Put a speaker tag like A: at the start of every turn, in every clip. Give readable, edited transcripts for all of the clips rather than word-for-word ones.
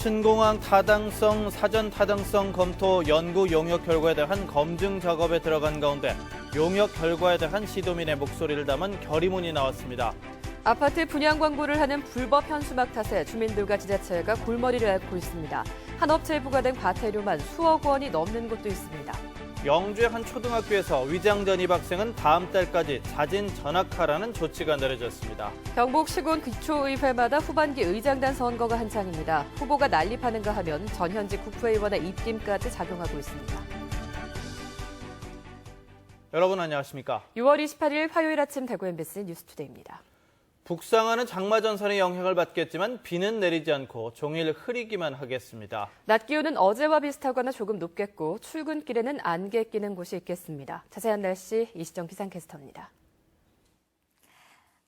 A: 신공항 타당성, 사전 타당성 검토 연구 용역 결과에 대한 검증 작업에 들어간 가운데 용역 결과에 대한 시도민의 목소리를 담은 결의문이 나왔습니다.
B: 아파트 분양 광고를 하는 불법 현수막 탓에 주민들과 지자체가 골머리를 앓고 있습니다. 한 업체에 부과된 과태료만 수억 원이 넘는 곳도 있습니다.
A: 영주의 한 초등학교에서 위장 전입 학생은 다음 달까지 자진 전학하라는 조치가 내려졌습니다.
B: 경북 시군 기초의회마다 후반기 의장단 선거가 한창입니다. 후보가 난립하는가 하면 전현직 국회의원의 입김까지 작용하고 있습니다.
A: 여러분 안녕하십니까?
B: 6월 28일 화요일 아침 대구 MBC 뉴스투데이입니다.
A: 북상하는 장마전선의 영향을 받겠지만 비는 내리지 않고 종일 흐리기만 하겠습니다.
B: 낮 기온은 어제와 비슷하거나 조금 높겠고 출근길에는 안개 끼는 곳이 있겠습니다. 자세한 날씨 이시정 기상캐스터입니다.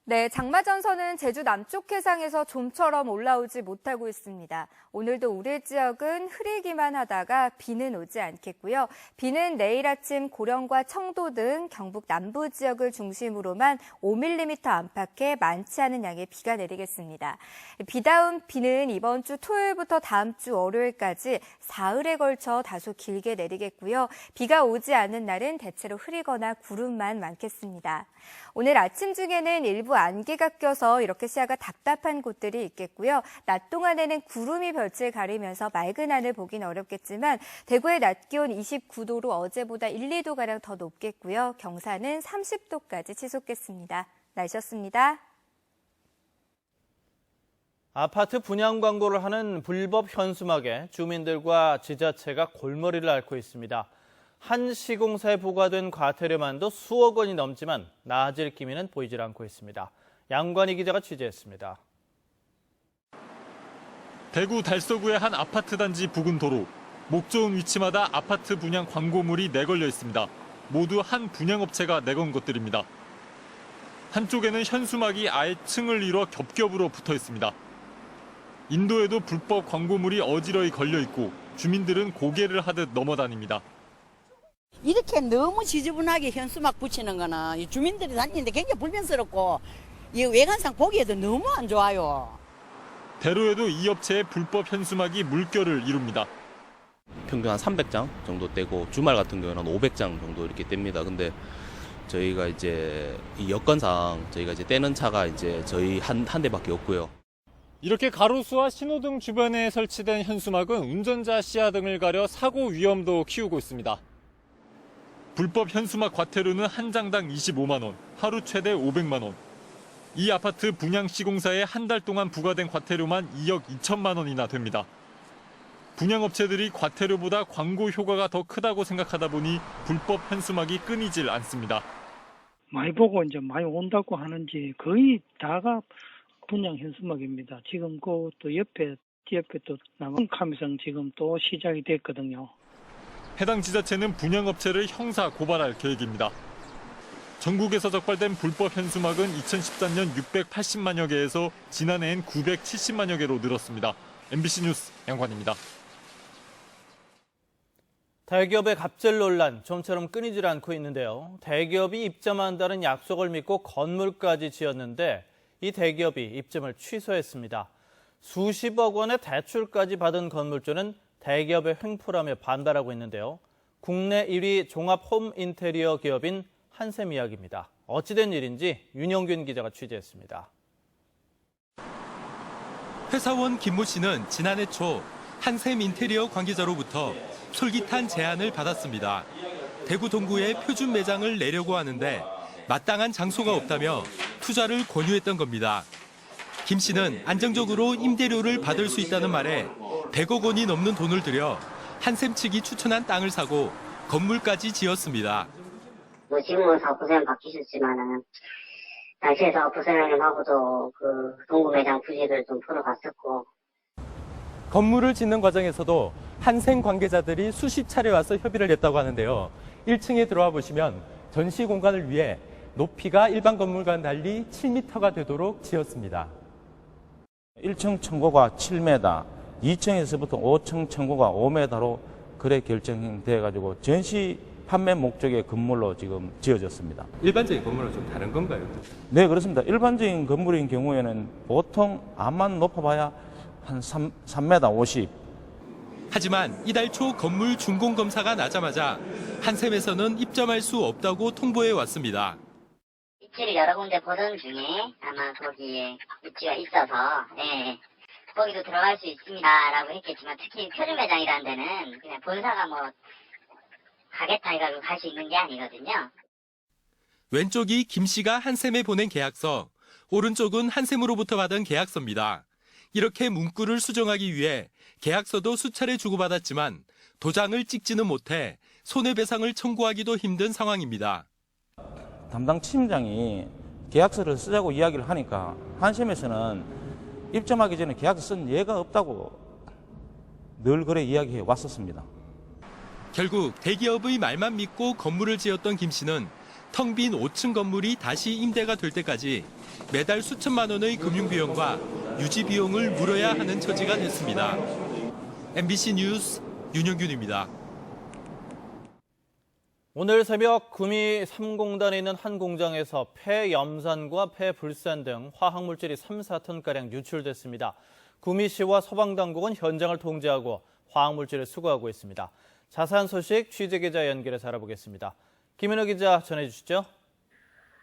C: 네, 장마전선은 제주 남쪽 해상에서 좀처럼 올라오지 못하고 있습니다. 오늘도 우리 지역은 흐리기만 하다가 비는 오지 않겠고요. 비는 내일 아침 고령과 청도 등 경북 남부 지역을 중심으로만 5mm 안팎의 많지 않은 양의 비가 내리겠습니다. 비다운 비는 이번 주 토요일부터 다음 주 월요일까지 사흘에 걸쳐 다소 길게 내리겠고요. 비가 오지 않는 날은 대체로 흐리거나 구름만 많겠습니다. 오늘 아침 중에는 일부 안개가 껴서 이렇게 시야가 답답한 곳들이 있겠고요. 낮 동안에는 구름이 별채를 가리면서 맑은 하늘 보긴 어렵겠지만 대구의 낮 기온 29도로 어제보다 1, 2도가량 더 높겠고요. 경산은 30도까지 치솟겠습니다. 날씨였습니다.
A: 아파트 분양 광고를 하는 불법 현수막에 주민들과 지자체가 골머리를 앓고 있습니다. 한 시공사에 부과된 과태료만도 수억 원이 넘지만 나아질 기미는 보이질 않고 있습니다. 양관희 기자가 취재했습니다.
D: 대구 달서구의 한 아파트 단지 부근 도로. 목 좋은 위치마다 아파트 분양 광고물이 내걸려 있습니다. 모두 한 분양업체가 내건 것들입니다. 한쪽에는 현수막이 아예 층을 이뤄 겹겹으로 붙어 있습니다. 인도에도 불법 광고물이 어지러이 걸려 있고 주민들은 고개를 하듯 넘어다닙니다.
E: 이렇게 너무 지저분하게 현수막 붙이는 거는 이 주민들이 다니는데 굉장히 불편스럽고 이 외관상 보기에도 너무 안 좋아요.
D: 대로에도 이 업체의 불법 현수막이 물결을 이룹니다.
F: 평균 한 300장 정도 떼고 주말 같은 경우는 500장 정도 이렇게 뗍니다. 근데 저희가 이제 이 여건상 저희가 이제 떼는 차가 이제 저희 한 대밖에 없고요.
D: 이렇게 가로수와 신호등 주변에 설치된 현수막은 운전자 시야 등을 가려 사고 위험도 키우고 있습니다. 불법 현수막 과태료는 한 장당 25만 원, 하루 최대 500만 원. 이 아파트 분양 시공사에 한 달 동안 부과된 과태료만 2억 2천만 원이나 됩니다. 분양업체들이 과태료보다 광고 효과가 더 크다고 생각하다 보니 불법 현수막이 끊이질 않습니다.
G: 많이 보고 이제 많이 온다고 하는지 거의 다가 분양 현수막입니다. 지금 또 뒤옆에 또 남한카미성 지금 또 시작이 됐거든요.
D: 해당 지자체는 분양업체를 형사 고발할 계획입니다. 전국에서 적발된 불법 현수막은 2014년 680만여 개에서 지난해엔 970만여 개로 늘었습니다. MBC 뉴스 양관입니다.
A: 대기업의 갑질 논란 좀처럼 끊이질 않고 있는데요. 대기업이 입점한다는 약속을 믿고 건물까지 지었는데 이 대기업이 입점을 취소했습니다. 수십억 원의 대출까지 받은 건물주는 대기업의 횡포라며 반발하고 있는데요. 국내 1위 종합 홈 인테리어 기업인 한샘 이야기입니다. 어찌된 일인지 윤영균 기자가 취재했습니다.
H: 회사원 김모 씨는 지난해 초 한샘 인테리어 관계자로부터 솔깃한 제안을 받았습니다. 대구 동구에 표준 매장을 내려고 하는데 마땅한 장소가 없다며 투자를 권유했던 겁니다. 김 씨는 안정적으로 임대료를 받을 수 있다는 말에 100억 원이 넘는 돈을 들여 한샘 측이 추천한 땅을 사고 건물까지 지었습니다.
I: 지금은 사업부서장 바뀌셨지만은 당시에 사업부서장님하고도 동구 매장 부지를 좀 풀어봤었고.
J: 건물을 짓는 과정에서도 한샘 관계자들이 수십 차례 와서 협의를 했다고 하는데요. 1층에 들어와 보시면 전시 공간을 위해 높이가 일반 건물과는 달리 7m가 되도록 지었습니다.
K: 1층 층고가 7m, 2층에서부터 5층 층고가 5m로 그래 결정돼가지고 전시 판매 목적의 건물로 지금 지어졌습니다.
J: 일반적인 건물은 좀 다른 건가요?
K: 네, 그렇습니다. 일반적인 건물인 경우에는 보통 암만 높아봐야 한 3m 50.
H: 하지만 이달 초 건물 준공 검사가 나자마자 한샘에서는 입점할 수 없다고 통보해 왔습니다.
I: 입지를 여러 군데 보던 중에 아마 거기에 입지가 있어서 거기도 들어갈 수 있습니다라고 했겠지만 특히 표준 매장이라는 데는 그냥 본사가 뭐 가겠다 해가지고 갈 수 있는 게 아니거든요.
H: 왼쪽이 김 씨가 한샘에 보낸 계약서, 오른쪽은 한샘으로부터 받은 계약서입니다. 이렇게 문구를 수정하기 위해 계약서도 수차례 주고받았지만 도장을 찍지는 못해 손해배상을 청구하기도 힘든 상황입니다.
K: 담당 팀장이 계약서를 쓰자고 이야기를 하니까 한샘에서는 입점하기 전에 계약서 쓴 예가 없다고 늘 그래 이야기해 왔었습니다.
H: 결국 대기업의 말만 믿고 건물을 지었던 김 씨는 텅 빈 5층 건물이 다시 임대가 될 때까지 매달 수천만 원의 금융비용과 유지비용을 물어야 하는 처지가 됐습니다. MBC 뉴스 윤영균입니다.
A: 오늘 새벽 구미 3공단에 있는 한 공장에서 폐염산과 폐불산 등 화학물질이 3, 4톤가량 유출됐습니다. 구미시와 소방당국은 현장을 통제하고 화학물질을 수거하고 있습니다. 자세한 소식 취재기자 연결해서 알아보겠습니다. 김은호 기자 전해주시죠.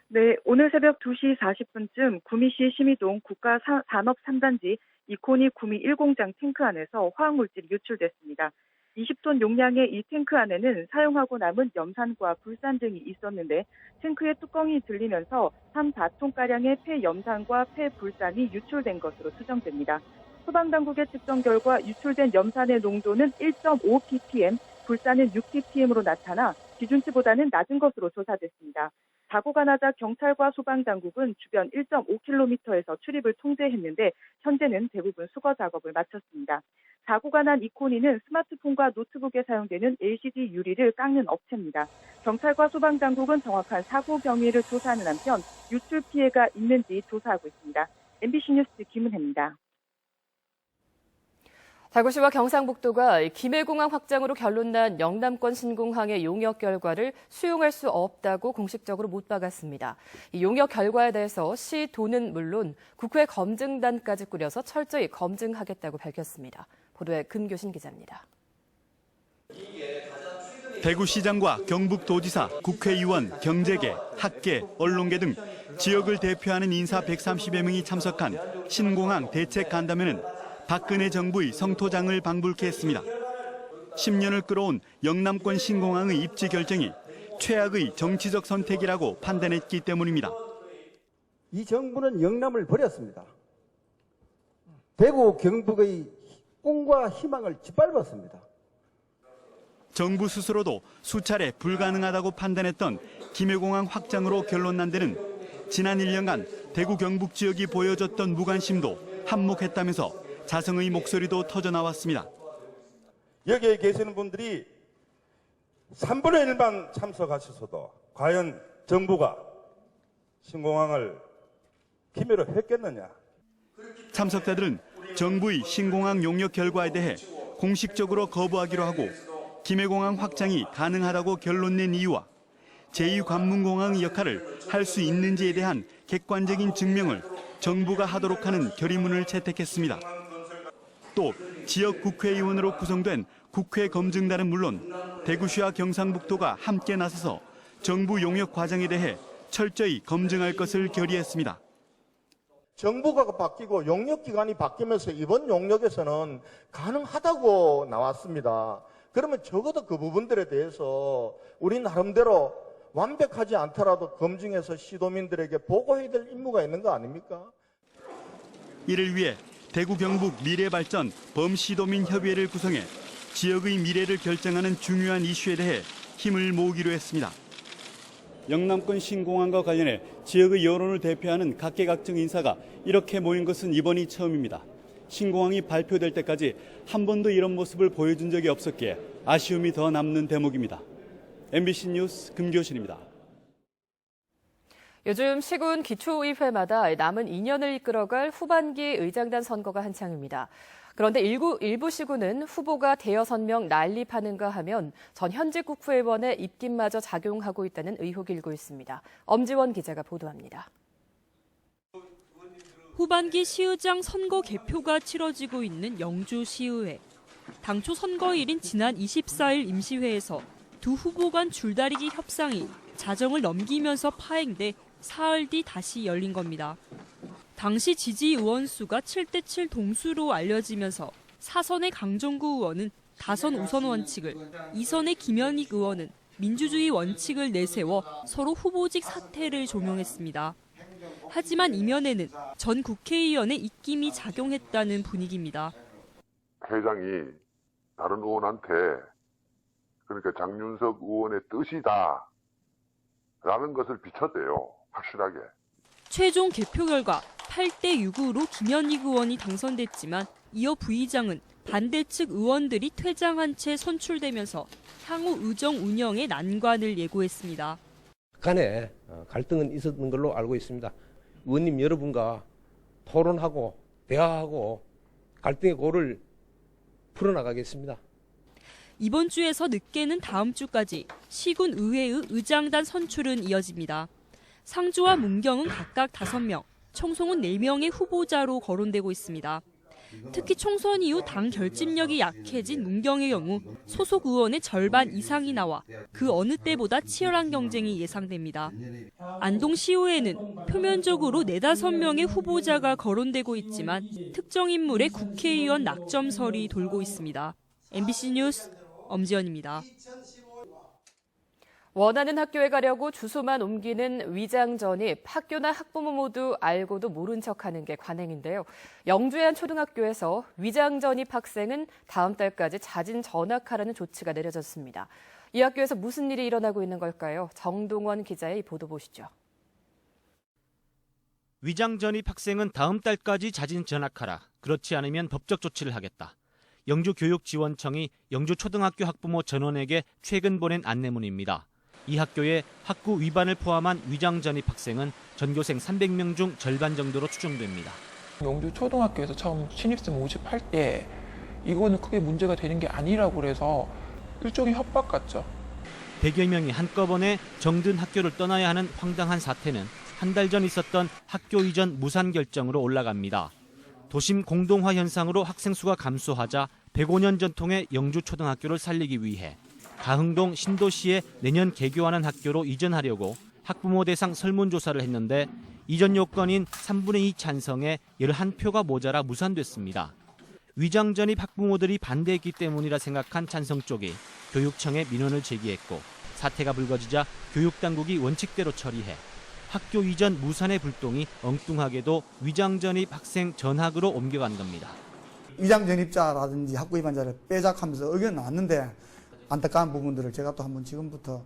L: 네, 오늘 새벽 2시 40분쯤 구미시 심의동 국가산업 3단지 이코니 구미 1공장 탱크 안에서 화학물질이 유출됐습니다. 20톤 용량의 이 탱크 안에는 사용하고 남은 염산과 불산 등이 있었는데 탱크의 뚜껑이 들리면서 3, 4톤가량의 폐염산과 폐불산이 유출된 것으로 추정됩니다. 소방당국의 측정 결과 유출된 염산의 농도는 1.5 ppm, 불산은 6 ppm으로 나타나 기준치보다는 낮은 것으로 조사됐습니다. 사고가 나자 경찰과 소방당국은 주변 1.5km에서 출입을 통제했는데 현재는 대부분 수거 작업을 마쳤습니다. 사고가 난 이코니는 스마트폰과 노트북에 사용되는 LCD 유리를 깎는 업체입니다. 경찰과 소방당국은 정확한 사고 경위를 조사하는 한편 유출 피해가 있는지 조사하고 있습니다. MBC 뉴스 김은혜입니다.
B: 다구시와 경상북도가 김해공항 확장으로 결론난 영남권 신공항의 용역 결과를 수용할 수 없다고 공식적으로 못 박았습니다. 이 용역 결과에 대해서 시 도는 물론 국회 검증단까지 꾸려서 철저히 검증하겠다고 밝혔습니다. 보도에 금교신 기자입니다.
M: 대구시장과 경북도지사, 국회의원, 경제계, 학계, 언론계 등 지역을 대표하는 인사 130여 명이 참석한 신공항 대책 간담회는 박근혜 정부의 성토장을 방불케 했습니다. 10년을 끌어온 영남권 신공항의 입지 결정이 최악의 정치적 선택이라고 판단했기 때문입니다.
N: 이 정부는 영남을 버렸습니다. 대구, 경북의 꿈과 희망을 짓밟았습니다.
M: 정부 스스로도 수차례 불가능하다고 판단했던 김해공항 확장으로 결론난 데는 지난 1년간 대구 경북 지역이 보여줬던 무관심도 한몫했다면서 자성의 목소리도 터져나왔습니다.
O: 여기에 계시는 분들이 3분의 1만 참석하셔서도 과연 정부가 신공항을 김해로 했겠느냐.
M: 참석자들은 정부의 신공항 용역 결과에 대해 공식적으로 거부하기로 하고 김해공항 확장이 가능하다고 결론낸 이유와 제2관문공항의 역할을 할 수 있는지에 대한 객관적인 증명을 정부가 하도록 하는 결의문을 채택했습니다. 또 지역 국회의원으로 구성된 국회 검증단은 물론 대구시와 경상북도가 함께 나서서 정부 용역 과정에 대해 철저히 검증할 것을 결의했습니다.
N: 정부가 바뀌고 용역기관이 바뀌면서 이번 용역에서는 가능하다고 나왔습니다. 그러면 적어도 그 부분들에 대해서 우리 나름대로 완벽하지 않더라도 검증해서 시도민들에게 보고해야 될 임무가 있는 거 아닙니까?
M: 이를 위해 대구 경북 미래발전 범시도민 협의회를 구성해 지역의 미래를 결정하는 중요한 이슈에 대해 힘을 모으기로 했습니다.
P: 영남권 신공항과 관련해 지역의 여론을 대표하는 각계각층 인사가 이렇게 모인 것은 이번이 처음입니다. 신공항이 발표될 때까지 한 번도 이런 모습을 보여준 적이 없었기에 아쉬움이 더 남는 대목입니다. MBC 뉴스 금교신입니다.
B: 요즘 시군 기초의회마다 남은 2년을 이끌어갈 후반기 의장단 선거가 한창입니다. 그런데 일부 시군은 후보가 대여섯 명 난립하는가 하면 전 현직 국회의원의 입김마저 작용하고 있다는 의혹이 일고 있습니다. 엄지원 기자가 보도합니다.
Q: 후반기 시의장 선거 개표가 치러지고 있는 영주시의회. 당초 선거일인 지난 24일 임시회에서 두 후보 간 줄다리기 협상이 자정을 넘기면서 파행돼 사흘 뒤 다시 열린 겁니다. 당시 지지 의원 수가 7대7 동수로 알려지면서 4선의 강정구 의원은 다선 우선 원칙을, 2선의 김현익 의원은 민주주의 원칙을 내세워 서로 후보직 사퇴를 종용했습니다. 하지만 이면에는 전 국회의원의 입김이 작용했다는 분위기입니다.
R: 회장이 다른 의원한테 그러니까 장윤석 의원의 뜻이다 라는 것을 비춰대요. 확실하게.
Q: 최종 개표 결과 8대 6으로 김현익 의원이 당선됐지만 이어 부의장은 반대 측 의원들이 퇴장한 채 선출되면서 향후 의정 운영에 난관을 예고했습니다.
S: 간에 갈등은 있었던 걸로 알고 있습니다. 의원님 여러분과 토론하고 대화하고 갈등의 고를 풀어나가겠습니다.
Q: 이번 주에서 늦게는 다음 주까지 시군 의회의 의장단 선출은 이어집니다. 상주와 문경은 각각 5명, 청송은 4명의 후보자로 거론되고 있습니다. 특히 총선 이후 당 결집력이 약해진 문경의 경우 소속 의원의 절반 이상이 나와 그 어느 때보다 치열한 경쟁이 예상됩니다. 안동시의회는 표면적으로 4-5명의 후보자가 거론되고 있지만 특정 인물의 국회의원 낙점설이 돌고 있습니다. MBC 뉴스 엄지연입니다.
B: 원하는 학교에 가려고 주소만 옮기는 위장 전입, 학교나 학부모 모두 알고도 모른 척하는 게 관행인데요. 영주의 한 초등학교에서 위장 전입 학생은 다음 달까지 자진 전학하라는 조치가 내려졌습니다. 이 학교에서 무슨 일이 일어나고 있는 걸까요? 정동원 기자의 보도 보시죠.
T: 위장 전입 학생은 다음 달까지 자진 전학하라. 그렇지 않으면 법적 조치를 하겠다. 영주교육지원청이 영주초등학교 학부모 전원에게 최근 보낸 안내문입니다. 이 학교의 학구 위반을 포함한 위장 전입 학생은 전교생 300명 중 절반 정도로 추정됩니다.
U: 영주초등학교에서 처음 신입생 모집할 때 이거는 크게 문제가 되는 게 아니라고 그래서 일종의 협박 같죠.
T: 100여 명이 한꺼번에 정든 학교를 떠나야 하는 황당한 사태는 한 달 전 있었던 학교 이전 무산 결정으로 올라갑니다. 도심 공동화 현상으로 학생 수가 감소하자 105년 전통의 영주초등학교를 살리기 위해 가흥동 신도시에 내년 개교하는 학교로 이전하려고 학부모 대상 설문조사를 했는데 이전 요건인 3분의 2 찬성에 11표가 모자라 무산됐습니다. 위장 전입 학부모들이 반대했기 때문이라 생각한 찬성 쪽이 교육청에 민원을 제기했고 사태가 불거지자 교육당국이 원칙대로 처리해 학교 이전 무산의 불똥이 엉뚱하게도 위장 전입 학생 전학으로 옮겨간 겁니다.
V: 위장 전입자라든지 학구 위반자를 빼작하면서 의견이 나왔는데 안타까운 부분들을 제가 또 한번 지금부터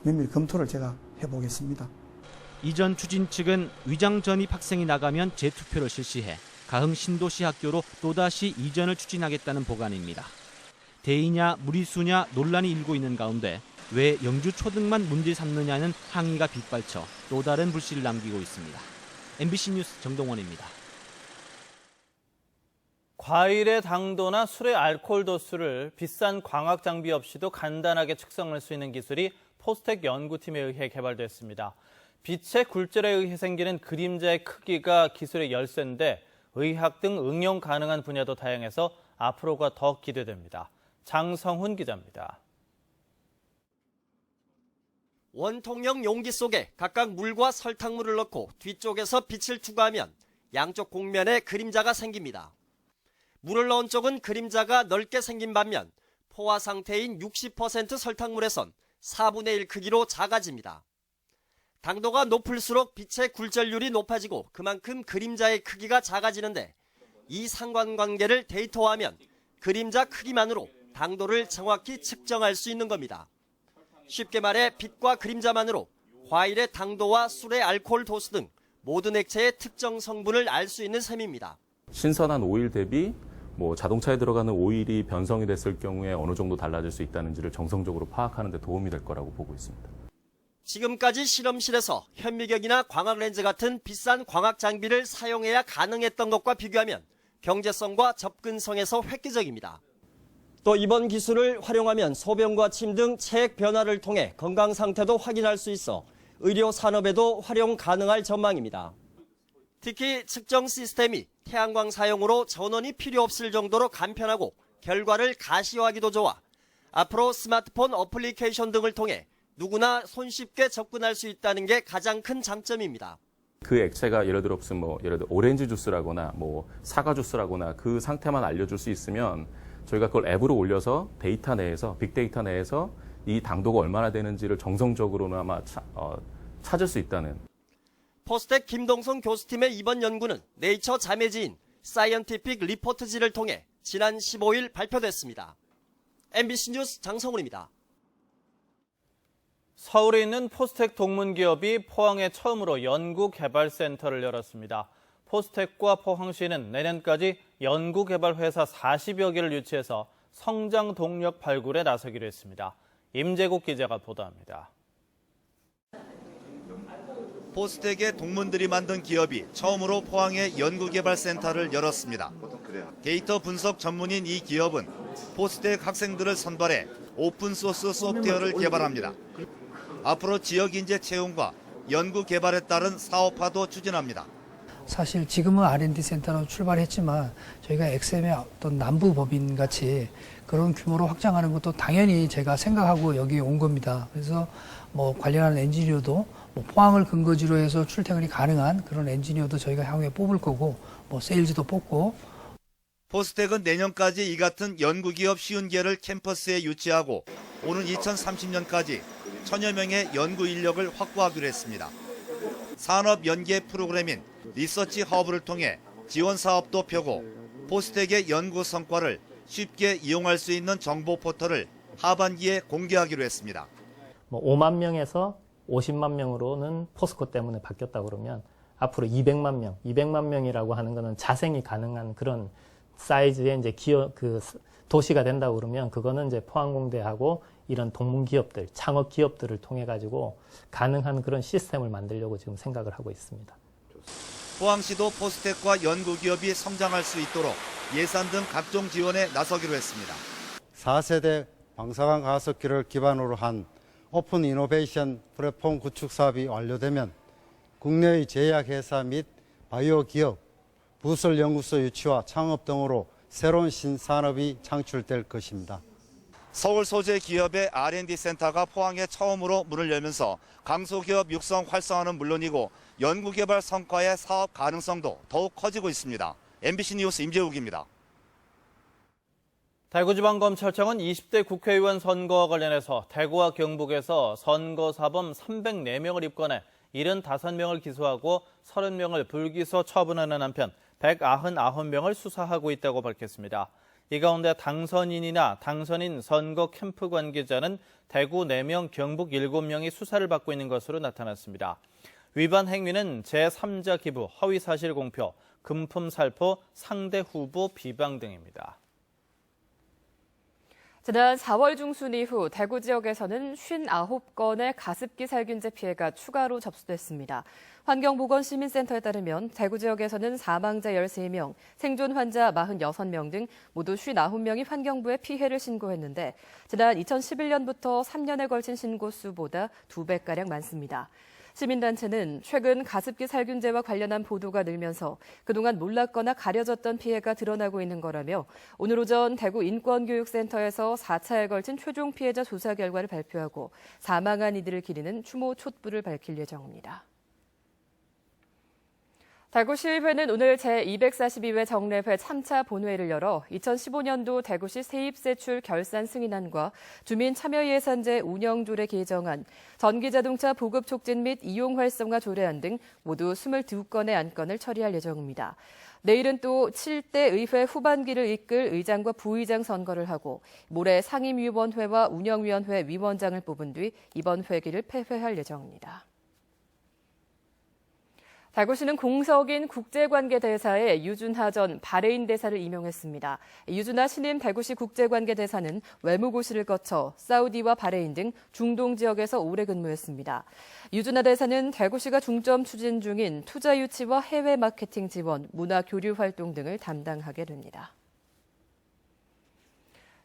V: 면밀히 검토를 제가 해보겠습니다.
T: 이전 추진 측은 위장 전입 학생이 나가면 재투표를 실시해 가흥 신도시 학교로 또다시 이전을 추진하겠다는 보관입니다. 대의냐 무리수냐 논란이 일고 있는 가운데 왜 영주초등만 문제 삼느냐는 항의가 빗발쳐 또 다른 불씨를 남기고 있습니다. MBC 뉴스 정동원입니다.
A: 과일의 당도나 술의 알코올 도수를 비싼 광학 장비 없이도 간단하게 측정할 수 있는 기술이 포스텍 연구팀에 의해 개발됐습니다. 빛의 굴절에 의해 생기는 그림자의 크기가 기술의 열쇠인데 의학 등 응용 가능한 분야도 다양해서 앞으로가 더 기대됩니다. 장성훈 기자입니다.
W: 원통형 용기 속에 각각 물과 설탕물을 넣고 뒤쪽에서 빛을 투과하면 양쪽 곡면에 그림자가 생깁니다. 물을 넣은 쪽은 그림자가 넓게 생긴 반면 포화 상태인 60% 설탕물에선 4분의 1 크기로 작아집니다. 당도가 높을수록 빛의 굴절률이 높아지고 그만큼 그림자의 크기가 작아지는데 이 상관관계를 데이터화하면 그림자 크기만으로 당도를 정확히 측정할 수 있는 겁니다. 쉽게 말해 빛과 그림자만으로 과일의 당도와 술의 알코올 도수 등 모든 액체의 특정 성분을 알 수 있는 셈입니다.
X: 신선한 오일 대비 자동차에 들어가는 오일이 변성이 됐을 경우에 어느 정도 달라질 수 있다는지를 정성적으로 파악하는 데 도움이 될 거라고 보고 있습니다.
W: 지금까지 실험실에서 현미경이나 광학렌즈 같은 비싼 광학 장비를 사용해야 가능했던 것과 비교하면 경제성과 접근성에서 획기적입니다. 또 이번 기술을 활용하면 소변과 침 등 체액 변화를 통해 건강 상태도 확인할 수 있어 의료 산업에도 활용 가능할 전망입니다. 특히 측정 시스템이 태양광 사용으로 전원이 필요 없을 정도로 간편하고 결과를 가시화하기도 좋아 앞으로 스마트폰 어플리케이션 등을 통해 누구나 손쉽게 접근할 수 있다는 게 가장 큰 장점입니다.
X: 그 액체가 예를 들어 오렌지 주스라거나 사과 주스라거나 그 상태만 알려줄 수 있으면 저희가 그걸 앱으로 올려서 빅데이터 내에서 이 당도가 얼마나 되는지를 정성적으로나마 찾을 수 있다는.
W: 포스텍 김동성 교수팀의 이번 연구는 네이처 자매지인 사이언티픽 리포트지를 통해 지난 15일 발표됐습니다. MBC 뉴스 장성훈입니다.
A: 서울에 있는 포스텍 동문기업이 포항에 처음으로 연구개발센터를 열었습니다. 포스텍과 포항시는 내년까지 연구개발회사 40여 개를 유치해서 성장 동력 발굴에 나서기로 했습니다. 임재국 기자가 보도합니다.
C: 포스텍의 동문들이 만든 기업이 처음으로 포항에 연구개발센터를 열었습니다. 데이터 분석 전문인 이 기업은 포스텍 학생들을 선발해 오픈소스 소프트웨어를 개발합니다. 앞으로 지역 인재 채용과 연구 개발에 따른 사업화도 추진합니다.
E: 사실 지금은 R&D 센터로 출발했지만 저희가 엑셈의 어떤 남부 법인 같이 그런 규모로 확장하는 것도 당연히 제가 생각하고 여기에 온 겁니다. 그래서 관련한 엔지니어도 포항을 근거지로 해서 출퇴근이 가능한 그런 엔지니어도 저희가 향후에 뽑을 거고 세일즈도 뽑고.
C: 포스텍은 내년까지 이 같은 연구기업 50개를 캠퍼스에 유치하고 오는 2030년까지 1000여 명의 연구 인력을 확보하기로 했습니다. 산업 연계 프로그램인 리서치 허브를 통해 지원 사업도 펴고 포스텍의 연구 성과를 쉽게 이용할 수 있는 정보 포털을 하반기에 공개하기로 했습니다.
F: 5만 명에서 50만 명으로는 포스코 때문에 바뀌었다 그러면 앞으로 200만 명이라고 하는 것은 자생이 가능한 그런 사이즈의 이제 도시가 된다고 그러면 그거는 이제 포항공대하고 이런 동문 기업들, 창업 기업들을 통해 가지고 가능한 그런 시스템을 만들려고 지금 생각을 하고 있습니다.
C: 포항시도 포스텍과 연구기업이 성장할 수 있도록 예산 등 각종 지원에 나서기로 했습니다.
G: 4세대 방사능 가속기를 기반으로 한 오픈 이노베이션 플랫폼 구축 사업이 완료되면 국내의 제약회사 및 바이오 기업, 부설 연구소 유치와 창업 등으로 새로운 신산업이 창출될 것입니다.
C: 서울 소재 기업의 R&D 센터가 포항에 처음으로 문을 열면서 강소기업 육성 활성화는 물론이고 연구개발 성과의 사업 가능성도 더욱 커지고 있습니다. MBC 뉴스 임재욱입니다.
A: 대구지방검찰청은 20대 국회의원 선거와 관련해서 대구와 경북에서 선거사범 304명을 입건해 75명을 기소하고 30명을 불기소 처분하는 한편 199명을 수사하고 있다고 밝혔습니다. 이 가운데 당선인이나 당선인 선거 캠프 관계자는 대구 4명, 경북 7명이 수사를 받고 있는 것으로 나타났습니다. 위반 행위는 제3자 기부, 허위사실 공표, 금품 살포, 상대 후보 비방 등입니다.
B: 지난 4월 중순 이후 대구 지역에서는 59건의 가습기 살균제 피해가 추가로 접수됐습니다. 환경보건시민센터에 따르면 대구 지역에서는 사망자 13명, 생존 환자 46명 등 모두 59명이 환경부에 피해를 신고했는데 지난 2011년부터 3년에 걸친 신고 수보다 2배가량 많습니다. 시민단체는 최근 가습기 살균제와 관련한 보도가 늘면서 그동안 몰랐거나 가려졌던 피해가 드러나고 있는 거라며 오늘 오전 대구 인권교육센터에서 4차에 걸친 최종 피해자 조사 결과를 발표하고 사망한 이들을 기리는 추모 촛불을 밝힐 예정입니다. 대구시의회는 오늘 제242회 정례회 3차 본회의를 열어 2015년도 대구시 세입세출 결산 승인안과 주민참여예산제 운영조례 개정안, 전기자동차 보급 촉진 및 이용 활성화 조례안 등 모두 22건의 안건을 처리할 예정입니다. 내일은 또 7대 의회 후반기를 이끌 의장과 부의장 선거를 하고 모레 상임위원회와 운영위원회 위원장을 뽑은 뒤 이번 회기를 폐회할 예정입니다. 대구시는 공석인 국제관계대사에 유준하 전 바레인 대사를 임용했습니다. 유준하 신임 대구시 국제관계대사는 외무고시를 거쳐 사우디와 바레인 등 중동 지역에서 오래 근무했습니다. 유준하 대사는 대구시가 중점 추진 중인 투자 유치와 해외 마케팅 지원, 문화 교류 활동 등을 담당하게 됩니다.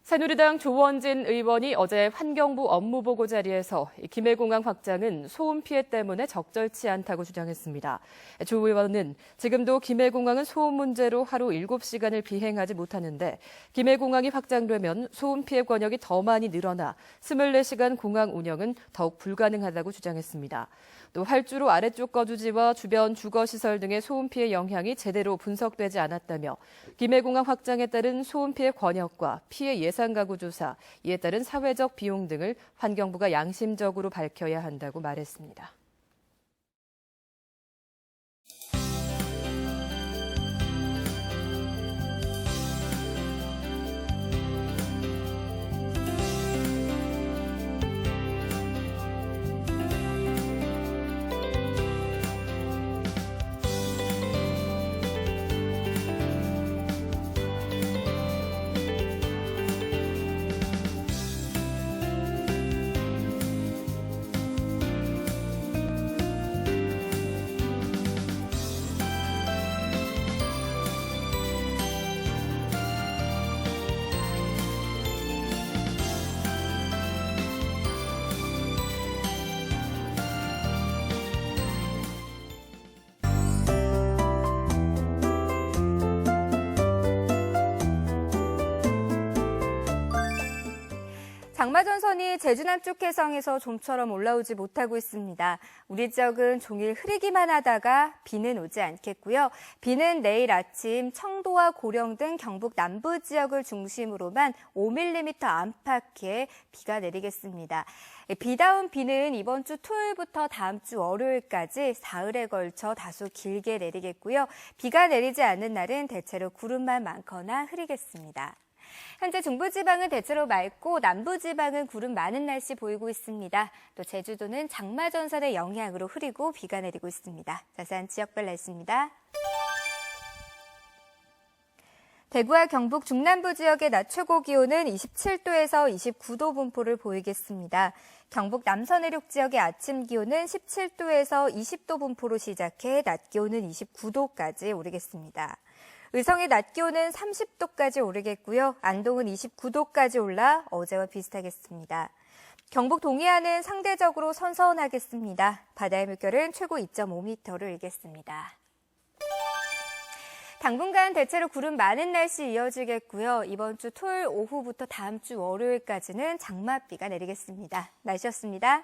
B: 새누리당 조원진 의원이 어제 환경부 업무보고 자리에서 김해공항 확장은 소음 피해 때문에 적절치 않다고 주장했습니다. 조 의원은 지금도 김해공항은 소음 문제로 하루 7시간을 비행하지 못하는데 김해공항이 확장되면 소음 피해 권역이 더 많이 늘어나 24시간 공항 운영은 더욱 불가능하다고 주장했습니다. 또 활주로 아래쪽 거주지와 주변 주거시설 등의 소음 피해 영향이 제대로 분석되지 않았다며 김해공항 확장에 따른 소음 피해 권역과 피해 예상 가구 조사, 이에 따른 사회적 비용 등을 환경부가 양심적으로 밝혀야 한다고 말했습니다.
D: 장마전선이 제주 남쪽 해상에서 좀처럼 올라오지 못하고 있습니다. 우리 지역은 종일 흐리기만 하다가 비는 오지 않겠고요. 비는 내일 아침 청도와 고령 등 경북 남부 지역을 중심으로만 5mm 안팎의 비가 내리겠습니다. 비다운 비는 이번 주 토요일부터 다음 주 월요일까지 사흘에 걸쳐 다소 길게 내리겠고요. 비가 내리지 않는 날은 대체로 구름만 많거나 흐리겠습니다. 현재 중부지방은 대체로 맑고 남부지방은 구름 많은 날씨 보이고 있습니다. 또 제주도는 장마전선의 영향으로 흐리고 비가 내리고 있습니다. 자세한 지역별 날씨입니다. 대구와 경북 중남부 지역의 낮 최고 기온은 27도에서 29도 분포를 보이겠습니다. 경북 남서 내륙 지역의 아침 기온은 17도에서 20도 분포로 시작해 낮 기온은 29도까지 오르겠습니다. 의성의 낮 기온은 30도까지 오르겠고요. 안동은 29도까지 올라 어제와 비슷하겠습니다. 경북 동해안은 상대적으로 선선하겠습니다. 바다의 물결은 최고 2.5m를 일겠습니다. 당분간 대체로 구름 많은 날씨 이어지겠고요. 이번 주 토요일 오후부터 다음 주 월요일까지는 장맛비가 내리겠습니다. 날씨였습니다.